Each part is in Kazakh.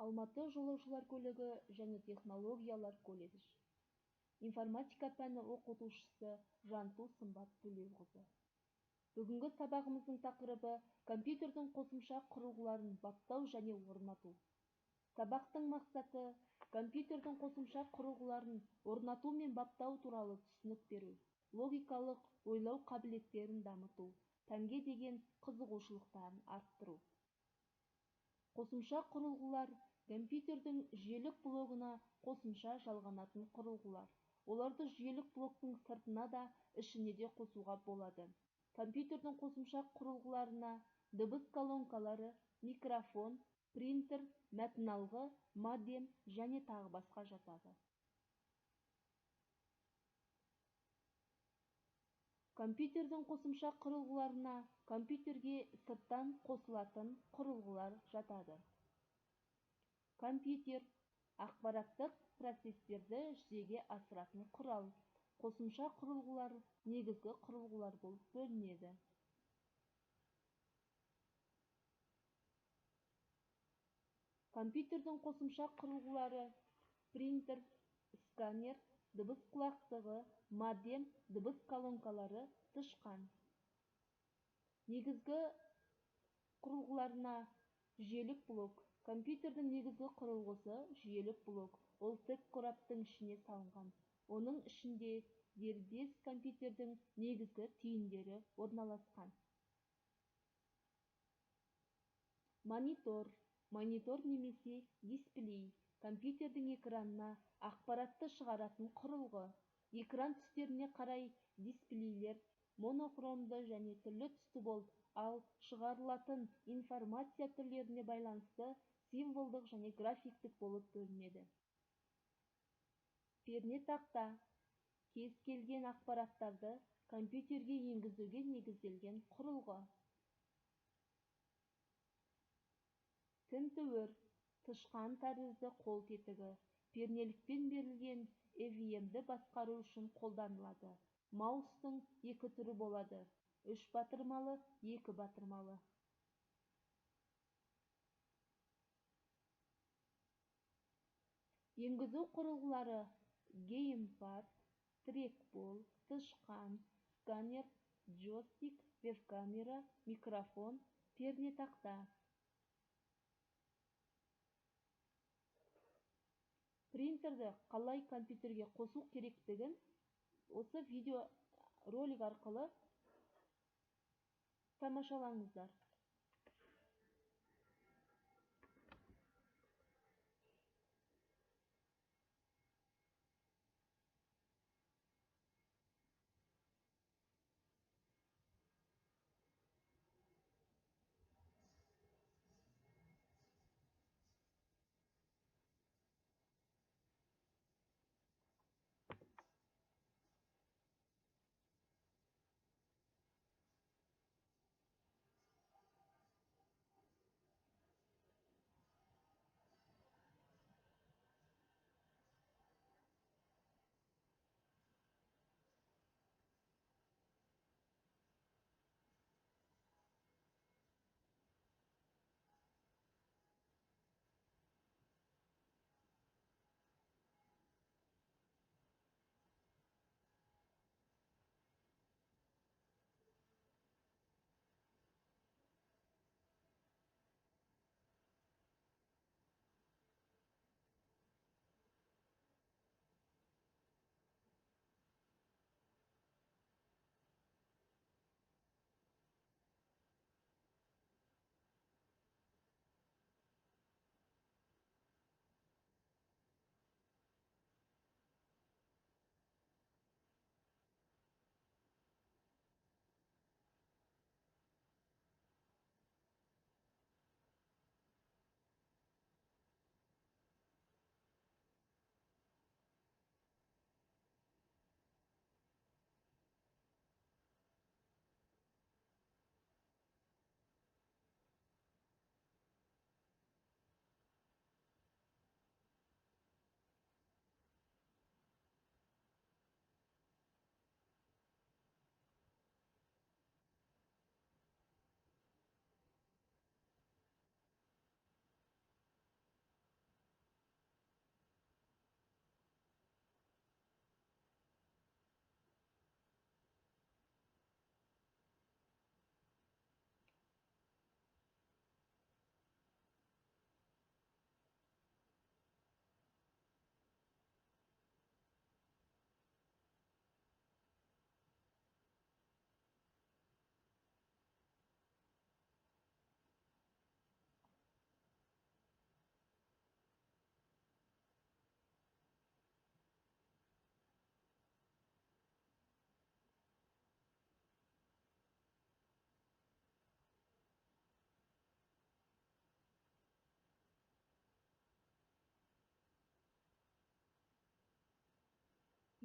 Алматы жолаушылар көлігі және технологиялар колледж. Информатика пәні оқытушысы Жанту Сымбат Төлеуқызы. Бүгінгі сабағымыздың тақырыбы компьютердің қосымша құрылғыларын баптау және орнату. Сабақтың мақсаты компьютердің қосымша құрылғыларын орнату мен баптау туралы түсінік беру, логикалық ойлау қабілеттерін дамыту, пәнге деген қызығушылықтарын арттыру. Қосымша құрылғылар компьютердің жүйелік блогына қосымша жалғанатын құрылғылар. Оларды жүйелік блоктың сыртына да, ішіне де қосуға болады. Компьютердің қосымша құрылғыларына дыбыс колонкалары, микрофон, принтер, мәтіналғы, модем және тағы басқа жатады. Компьютердің қосымша құрылғыларына компьютерге сырттан қосылатын құрылғылар жатады. Компьютер ақпараттық процестерді жүзеге асыратын құрал. Қосымша құрылғылар негізгі құрылғылар болып бөлінеді. Компьютердің қосымша құрылғылары: принтер, сканер, дыбыс құлақтығы, модем, дыбыс колонкалары, тышқан. Негізгі құрылғыларына жүйелік блок. Компьютердің негізгі құрылғысы жүйелік блок. Ол тік қораптың ішіне салынған. Оның ішінде дербес компьютердің негізгі түйіндері орналасқан. Монитор. Монитор немесе дисплей. Компьютердің экранына ақпаратты шығаратын құрылғы. Экран түстеріне қарай дисплейлер монохромды және түрлі түсті болып, ал шығарылатын информация түрлеріне байланысты символдық және графиктік болып бөлінеді. Пернетақта. Кез келген ақпараттарды компьютерге енгізуге негізделген құрылғы. Тінтуір. Тышқан тәрізді қол тетігі. Пернелікпен берілген EVM-ді басқару үшін қолданылады. Маустың екі түрі болады: 3 батырмалы, 2 батырмалы. Енгізу құрылғылары: геймпад, трекбол, тышқан, сканер, джойстик, веб-камера, микрофон, пернетақта. Принтерді қалай компьютерге қосу керектігін осы видео ролик арқылы тамашалаңыздар.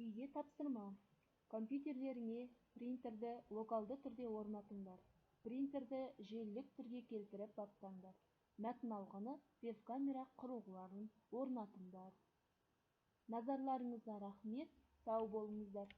үйге тапсырма. Компьютерлеріңе принтерді локалды түрде орнатыңдар. Принтерді желілік түрге келтіріп баптаңдар. Мәтін алғаны веб-камера құрылғыларын орнатыңдар. Назарларыңызға рахмет, сау болыңыздар.